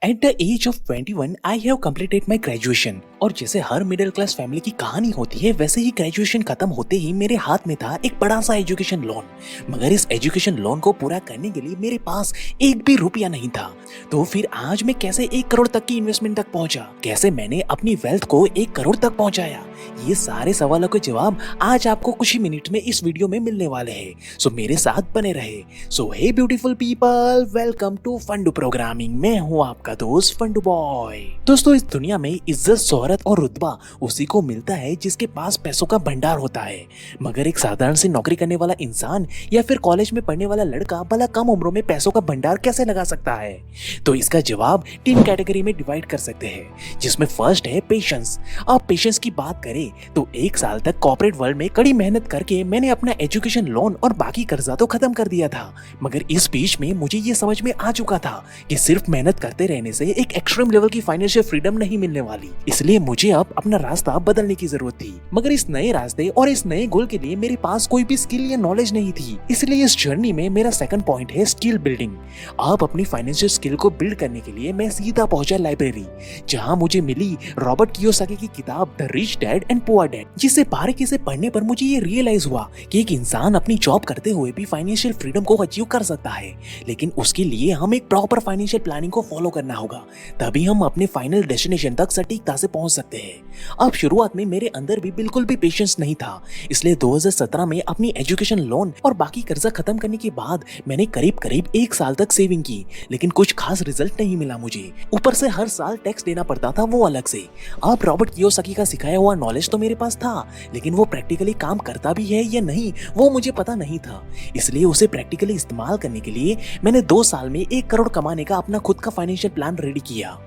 Eight the age of 21 I have completed my graduation। और जैसे हर middle class family की कहानी होती है वैसे ही ग्रेजुएशन खत्म होते ही मेरे हाथ में था एक बड़ा सा एजुकेशन लोन। मगर इस एजुकेशन लोन को पूरा करने के लिए मेरे पास एक भी रुपया नहीं था। तो फिर आज मैं कैसे 1 करोड़ तक की इन्वेस्टमेंट तक पहुंचा, कैसे मैंने अपनी वेल्थ को 1 करोड़ तक पहुंचाया, ये सारे सवालों के जवाब आज आपको कुछ ही मिनट में इस वीडियो में मिलने वाले हैं। सो मेरे साथ बने रहे। So hey beautiful people, welcome to Fundoo programming. मैं हूँ आपका दोस्त फंडू बॉय। दोस्तों, इस दुनिया में इज्जत, शोहरत और रुतबा उसी को मिलता है जिसके पास पैसों का भंडार होता है। मगर एक साधारण सी नौकरी करने वाला इंसान या फिर कॉलेज में पढ़ने वाला लड़का भला कम उम्रों में पैसों का भंडार कैसे लगा सकता है? तो इसका जवाब 3 कैटेगरी में डिवाइड कर सकते हैं, जिसमें फर्स्ट है पेशेंस। अब पेशेंस की बात करें तो 1 साल तक कॉर्पोरेट वर्ल्ड में कड़ी मेहनत करके मैंने अपना एजुकेशन लोन और बाकी कर्जा तो खत्म कर दिया था। मगर इस बीच में मुझे ये समझ में आ चुका था कि सिर्फ मेहनत करते रहने से एक एक्सट्रीम लेवल की फाइनेंशियल फ्रीडम नहीं मिलने वाली। इसलिए मुझे अब अपना रास्ता बदलने की जरूरत थी। मगर इस नए रास्ते और इस नए गोल के लिए मेरे पास कोई भी स्किल या नॉलेज नहीं थी। इसलिए इस जर्नी में मेरा सेकंड पॉइंट है स्किल बिल्डिंग। अब अपनी फाइनेंशियल स्किल को बिल्ड करने के लिए मैं सीधा पहुंचा लाइब्रेरी, जहां मुझे मिली रॉबर्ट कियोसाकी की किताब the rich dad and poor dad, जिसे बारीकी से पढ़ने पर मुझे ये रियलाइज हुआ कि एक इंसान अपनी जॉब करते हुए भी फाइनेंशियल फ्रीडम को अचीव कर सकता है। लेकिन उसके लिए हम एक प्रॉपर फाइनेंशियल प्लानिंग को फॉलो करना होगा, तभी हम अपने फाइनल डेस्टिनेशन तक सटीकता से पहुंच सकते हैं। अब शुरुआत में मेरे अंदर भी बिल्कुल भी पेशेंस नहीं था। इसलिए 2017 में अपनी एजुकेशन लोन और बाकी कर्जा खत्म करने के बाद मैंने करीब करीब 1 साल तक सेविंग की, लेकिन कुछ खास रिजल्ट नहीं मिला मुझे। ऊपर से हर साल टैक्स देना पड़ता था, वो अलग से। अब रॉबर्ट कियोसाकी का सिखाया हुआ नॉलेज तो मेरे पास था, लेकिन वो प्रैक्टिकली काम करता भी है या नहीं वो मुझे पता नहीं था। इसलिए उसे प्रैक्टिकली इस्तेमाल करने के लिए मैंने 2 साल में 1 करोड़ कमाने का अपना खुद का फाइनेंशियल प्लान रेडी किया।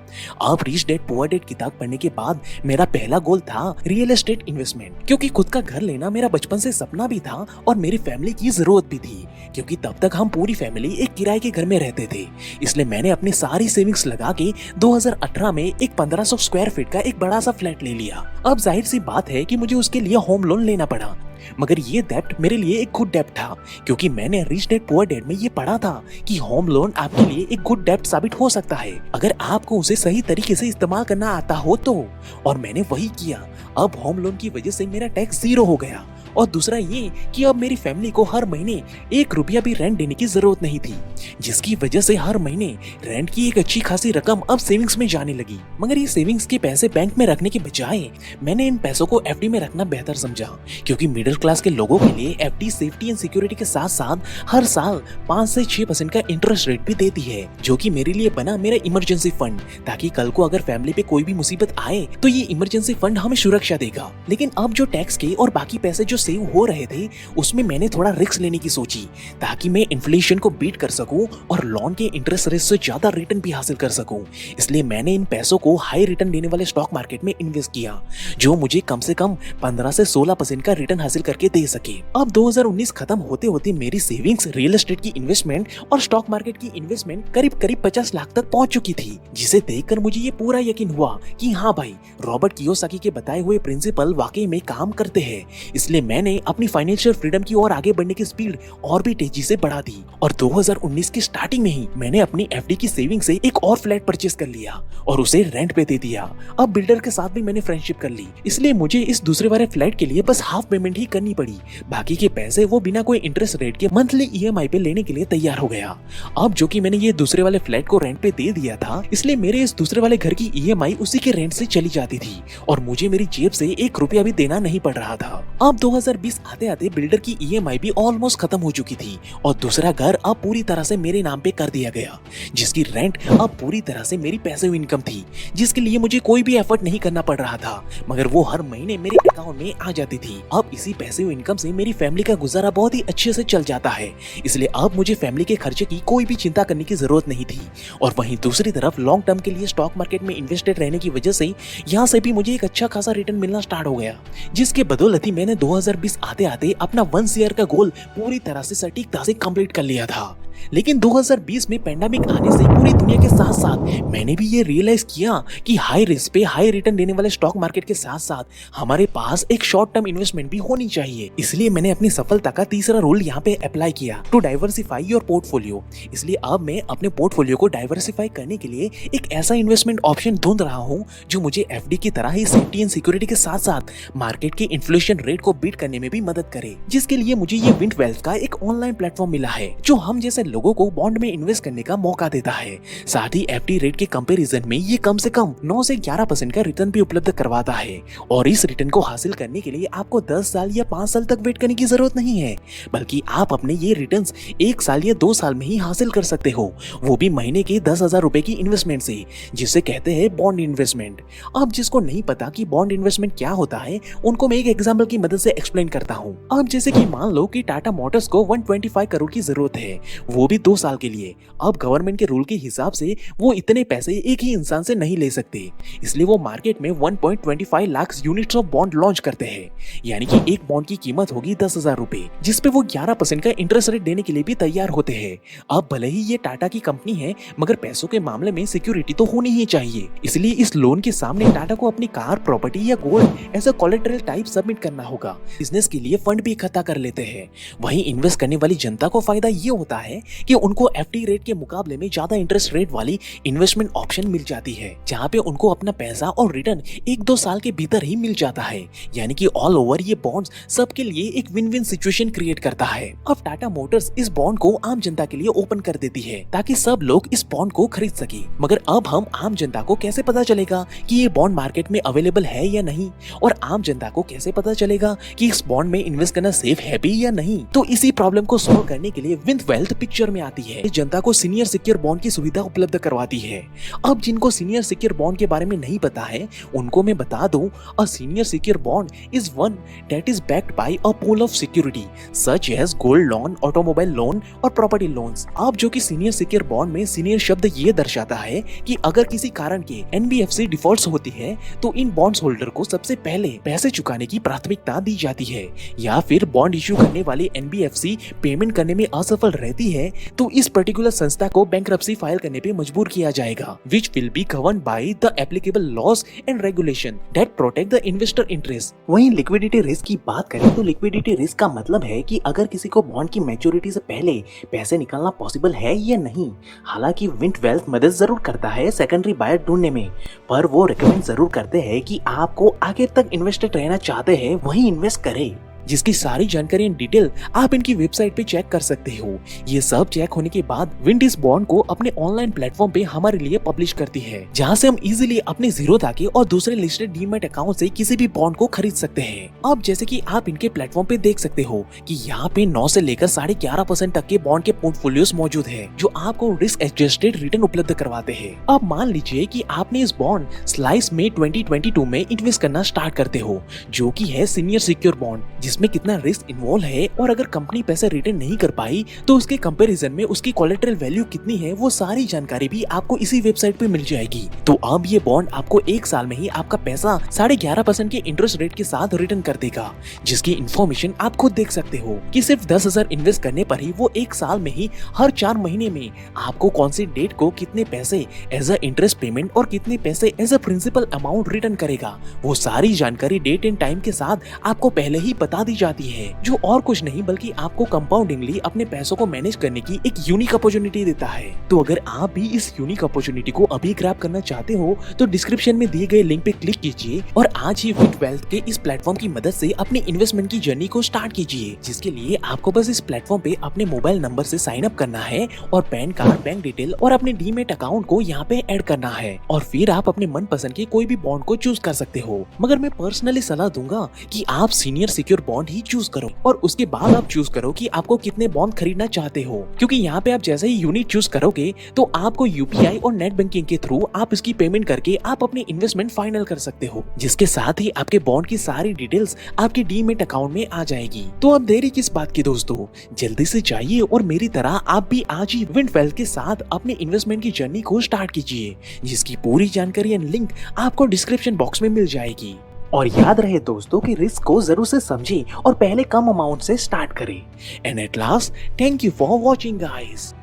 अब रिच डैड पुअर डैड किताब पढ़ने के बाद मेरा पहला गोल था रियल एस्टेट इन्वेस्टमेंट, क्योंकि खुद का घर लेना मेरा बचपन से सपना भी था और मेरी फैमिली की जरूरत भी थी, क्योंकि तब तक हम पूरी फैमिली एक किराए के घर में रहते थे। इसलिए मैंने अपनी सारी सेविंग्स लगा के 2018 में एक 1500 स्क्वायर फीट का एक बड़ा सा फ्लैट ले लिया। अब जाहिर सी बात है कि मुझे उसके लिए होम लोन लेना पड़ा। मगर ये डेब्ट मेरे लिए एक गुड डेब्ट था, क्योंकि मैंने रिच डैड पुअर डैड में ये पढ़ा था कि होम लोन आपके लिए एक गुड डेब्ट साबित हो सकता है अगर आपको उसे सही तरीके से इस्तेमाल करना आता हो तो। और मैंने वही किया। अब होम लोन की वजह से मेरा टैक्स 0 हो गया। और दूसरा ये कि अब मेरी फैमिली को हर महीने 1 रुपया भी रेंट देने की जरूरत नहीं थी, जिसकी वजह से हर महीने रेंट की एक अच्छी खासी रकम अब सेविंग्स में जाने लगी। मगर ये सेविंग्स के पैसे बैंक में रखने के बजाय मैंने इन पैसों को एफडी में रखना बेहतर समझा, क्योंकि मिडिल क्लास के लोगों के लिए एफडी सेफ्टी एंड सिक्योरिटी के साथ साथ हर साल 5 से 6% का इंटरेस्ट रेट भी देती है, जो कि मेरे लिए बना मेरा इमरजेंसी फंड, ताकि कल को अगर फैमिली पे कोई भी मुसीबत आए तो ये इमरजेंसी फंड हमें सुरक्षा देगा। लेकिन अब जो टैक्स के और बाकी पैसे जो सेव हो रहे थे उसमें मैंने थोड़ा रिस्क लेने की सोची, ताकि मैं इन्फ्लेशन को बीट कर सकूं और लोन के इंटरेस्ट रेट से ज्यादा रिटर्न भी हासिल कर सकूं। इसलिए मैंने इन पैसों को हाई रिटर्न देने वाले स्टॉक मार्केट में इन्वेस्ट किया, जो मुझे कम से कम 15 से 16% का रिटर्न हासिल करके दे सके। अब 2019 खत्म होते होते मेरी सेविंग्स, रियल एस्टेट की इन्वेस्टमेंट और स्टॉक मार्केट की इन्वेस्टमेंट करीब करीब 50 लाख तक पहुंच चुकी थी, जिसे देखकर मुझे ये पूरा यकीन हुआ कि हाँ भाई, रॉबर्ट कियोसाकी के बताए हुए प्रिंसिपल वाकई में काम करते हैं। इसलिए मैंने अपनी फाइनेंशियल फ्रीडम की ओर आगे बढ़ने की स्पीड और भी तेजी से बढ़ा दी और 2019 की स्टार्टिंग में ही मैंने अपनी एफडी की सेविंग से एक और फ्लैट परचेस कर लिया और उसे रेंट पे दे दिया। अब बिल्डर के साथ भी मैंने फ्रेंडशिप कर ली, इसलिए मुझे इस दूसरे वाले फ्लैट के लिए बस हाफ पेमेंट ही करनी पड़ी। बाकी के पैसे वो बिना कोई इंटरेस्ट रेट के मंथली ईएमआई पे लेने के लिए तैयार हो गया। अब जो कि मैंने ये दूसरे वाले फ्लैट को रेंट पे दे दिया था, इसलिए मेरे इस दूसरे वाले घर की ईएमआई उसी के रेंट से चली जाती थी और मुझे मेरी जेब से 1 रुपया भी देना नहीं पड़ रहा था। अब 2020 आते आते बिल्डर की ईएमआई भी ऑलमोस्ट खत्म हो चुकी थी और दूसरा घर अब पूरी तरह से मेरे नाम पे कर दिया गया, जिसकी रेंट अब पूरी तरह से मेरी पैसिव इनकम थी, जिसके लिए मुझे कोई भी एफर्ट नहीं करना पड़ रहा था, मगर वो हर महीने मेरे अकाउंट में आ जाती थी। अब इसी पैसिव इनकम से मेरी फैमिली का गुजारा बहुत ही अच्छे से चल जाता है, इसलिए अब मुझे फैमिली के खर्चे की कोई भी चिंता करने की जरूरत नहीं थी। और वहीं दूसरी तरफ लॉन्ग टर्म के लिए स्टॉक मार्केट में इन्वेस्टेड रहने की वजह से यहाँ से भी मुझे एक अच्छा खासा रिटर्न मिलना स्टार्ट हो गया, जिसके बदौलत ही मैंने 2020 आते आते अपना 1 ईयर का गोल पूरी तरह से सटीकता से कंप्लीट कर लिया था। लेकिन 2020 में पेंडेमिक आने से पूरी दुनिया के साथ साथ मैंने भी ये रियलाइज किया कि हाई रिस्क पे हाई रिटर्न देने वाले स्टॉक मार्केट के साथ साथ हमारे पास एक शॉर्ट टर्म इन्वेस्टमेंट भी होनी चाहिए। इसलिए मैंने अपनी सफलता का तीसरा रूल यहाँ पे अप्लाई किया, टू डाइवर्सिफाई योर पोर्टफोलियो। इसलिए अब मैं अपने पोर्टफोलियो को डाइवर्सिफाई करने के लिए एक ऐसा इन्वेस्टमेंट ऑप्शन ढूंढ रहा हूँ जो मुझे एफडी की तरह ही सेफ्टी एंड सिक्योरिटी के साथ साथ मार्केट के इन्फ्लेशन रेट को बीट करने में भी मदद करे। जिसके लिए मुझे ये विंट वेल्थ का एक ऑनलाइन प्लेटफॉर्म मिला है जो हम जैसे लोगों को बॉन्ड में इन्वेस्ट करने का मौका देता है। साथ ही एफडी रेट के कंपैरिजन में ये कम से कम 9 से 11% का रिटर्न भी उपलब्ध करवाता है। और इस रिटर्न को हासिल करने के लिए आपको 10 साल या 5 साल तक वेट करने की जरूरत नहीं है, बल्कि आप अपने ये रिटर्न्स 1 साल या 2 साल में ही हासिल कर सकते हो, वो भी महीने के 10,000 रुपए की इन्वेस्टमेंट से, जिसे कहते हैं बॉन्ड इन्वेस्टमेंट। अब जिसको नहीं पता कि बॉन्ड इन्वेस्टमेंट क्या होता है, उनको मैं एक एग्जाम्पल की मदद से एक्सप्लेन करता हूँ। अब जैसे कि मान लो कि टाटा मोटर्स को 125 करोड़ की जरूरत है, वो भी 2 साल के लिए। अब गवर्नमेंट के रूल के हिसाब से वो इतने पैसे एक ही इंसान से नहीं ले सकते, इसलिए वो मार्केट में 1.25 lakh units of bond launch करते हैं। यानी कि एक बॉन्ड की कीमत होगी 10,000 रुपए, जिसपे वो 11% का इंटरेस्ट रेट देने के लिए भी तैयार होते हैं। अब भले ही ये टाटा की कंपनी है, मगर पैसों के मामले में सिक्योरिटी तो होनी ही चाहिए। इसलिए इस लोन के सामने टाटा को अपनी कार, प्रॉपर्टी या gold as a collateral type submit करना होगा। बिजनेस के लिए फंड भी इकट्ठा कर लेते हैं। वहीं इन्वेस्ट करने वाली जनता को फायदा ये होता है कि उनको एफडी रेट के मुकाबले में ज्यादा इंटरेस्ट रेट वाली इन्वेस्टमेंट ऑप्शन मिल जाती है, जहाँ पे उनको अपना पैसा और रिटर्न 1-2 साल के भीतर ही मिल जाता है। यानी कि ऑल ओवर ये बॉन्ड्स सबके लिए एक विन विन सिचुएशन क्रिएट करता है। अब टाटा मोटर्स इस बॉन्ड को आम जनता के लिए ओपन कर देती है ताकि सब लोग इस बॉन्ड को खरीद सके। मगर अब हम आम जनता को कैसे पता चलेगा कि ये बॉन्ड मार्केट में अवेलेबल है या नहीं, और आम जनता को कैसे पता चलेगा कि इस बॉन्ड में इन्वेस्ट करना सेफ है भी या नहीं? तो इसी प्रॉब्लम को सॉल्व करने के लिए विंट वेल्थ पिक्चर में आती है। जनता को सीनियर सिक्योर बॉन्ड की सुविधा उपलब्ध करवाती है। अब जिनको सीनियर सिक्योर बॉन्ड के बारे में नहीं पता है, उनको मैं बता दूं, a senior secure bond is one that is backed by a pool of security such as gold loan, automobile loan और प्रॉपर्टी लोन्स। अब जो कि सीनियर सिक्योर बॉन्ड में सीनियर शब्द ये दर्शाता है कि अगर किसी कारण के एनबीएफसी डिफॉल्ट होती है तो इन बॉन्ड्स होल्डर को सबसे पहले पैसे चुकाने की प्राथमिकता दी जाती है। या फिर बॉन्ड इश्यू करने वाली एनबीएफसी पेमेंट करने में असफल रहती है तो इस पर्टिकुलर संस्था को बैंक्रप्सी फाइल करने पे मजबूर किया जाएगा, which will be governed by the applicable laws and regulation that protect the investor interest। वहीं लिक्विडिटी रिस्क की बात करें तो लिक्विडिटी रिस्क का मतलब है कि अगर किसी को बॉन्ड की मैच्योरिटी से पहले पैसे निकालना पॉसिबल है या नहीं। हालांकि विंट वेल्थ मदद जरूर करता है सेकेंडरी बायर ढूंढने में, पर वो रिकमेंड जरूर करते हैं कि आपको आगे तक इन्वेस्टेड रहना चाहते हैं वहीं इन्वेस्ट करें, जिसकी सारी जानकारी एंड डिटेल आप इनकी वेबसाइट पे चेक कर सकते हो। ये सब चेक होने के बाद विंट इस बॉन्ड को अपने ऑनलाइन प्लेटफॉर्म पे हमारे लिए पब्लिश करती है, जहाँ से हम इजीली अपने जीरोधा के और दूसरे लिस्टेड डीमैट अकाउंट से किसी भी बॉन्ड को खरीद सकते हैं। अब जैसे कि आप इनके प्लेटफॉर्म पे देख सकते हो कि यहाँ पे 9 से लेकर 11.5% तक के बॉन्ड के पोर्टफोलियोस मौजूद है, जो आपको रिस्क एडजस्टेड रिटर्न उपलब्ध करवाते हैं। अब मान लीजिए कि आपने इस बॉन्ड स्लाइस में 2022 में इन्वेस्ट करना स्टार्ट करते हो, जो की है सीनियर सिक्योर बॉन्ड, जिसमें कितना रिस्क इन्वॉल्व है और अगर कंपनी पैसे रिटर्न नहीं कर पाई तो उसके कंपैरिजन में उसकी कोलेटरल वैल्यू कितनी है, वो सारी जानकारी भी आपको इसी वेबसाइट पे मिल जाएगी। तो अब ये बॉन्ड आपको 1 साल में ही आपका पैसा 11.5% के इंटरेस्ट रेट के साथ रिटर्न कर देगा, जिसकी इन्फॉर्मेशन आप खुद देख सकते हो कि सिर्फ 10,000 इन्वेस्ट करने पर ही वो 1 साल में ही हर 4 महीने में आपको कौन सी डेट को कितने पैसे एज अ इंटरेस्ट पेमेंट और कितने पैसे as a principal amount return करेगा। वो सारी जानकारी डेट एंड टाइम के साथ आपको पहले ही बता दी जाती है, जो और कुछ नहीं बल्कि आपको कंपाउंडिंगली अपने पैसों को मैनेज करने की एक यूनिक अपॉर्चुनिटी देता है। तो अगर आप भी इस यूनिक अपॉर्चुनिटी को अभी ग्रैब करना चाहते हो तो डिस्क्रिप्शन में दिए गए लिंक पे क्लिक कीजिए और आज ही विंट वेल्थ के इस प्लेटफॉर्म की मदद से अपनी इन्वेस्टमेंट की जर्नी को स्टार्ट कीजिए, जिसके लिए आपको बस इस प्लेटफॉर्म पे अपने मोबाइल नंबर से साइन अप करना है और पैन कार्ड, बैंक डिटेल और अपने डीमेट अकाउंट को यहाँ पे ऐड करना है, और फिर आप अपने मनपसंद के कोई भी बॉन्ड को चूज कर सकते हो। मगर मैं पर्सनली सलाह दूंगा कि आप सीनियर सिक्योर बॉन्ड ही चूज करो और उसके बाद आप चूज करो कि आपको कितने बॉन्ड खरीदना चाहते हो, क्योंकि यहाँ पे आप जैसे ही यूनिट चूज करोगे तो आपको यूपीआई और नेट बैंकिंग के थ्रू आप इसकी पेमेंट करके आप अपनी इन्वेस्टमेंट फाइनल कर सकते हो, जिसके साथ ही आपके बॉन्ड की सारी डिटेल्स आपके डीमेट अकाउंट में आ जाएगी। तो अब देरी किस बात की दोस्तों, जल्दी से जाइए और मेरी तरह आप भी आज ही विंट वेल्थ के साथ अपने इन्वेस्टमेंट की जर्नी को स्टार्ट कीजिए, जिसकी पूरी जानकारी एंड लिंक आपको डिस्क्रिप्शन बॉक्स में मिल जाएगी। और याद रहे दोस्तों कि रिस्क को जरूर से समझें और पहले कम अमाउंट से स्टार्ट करें। And at last, thank you for watching guys.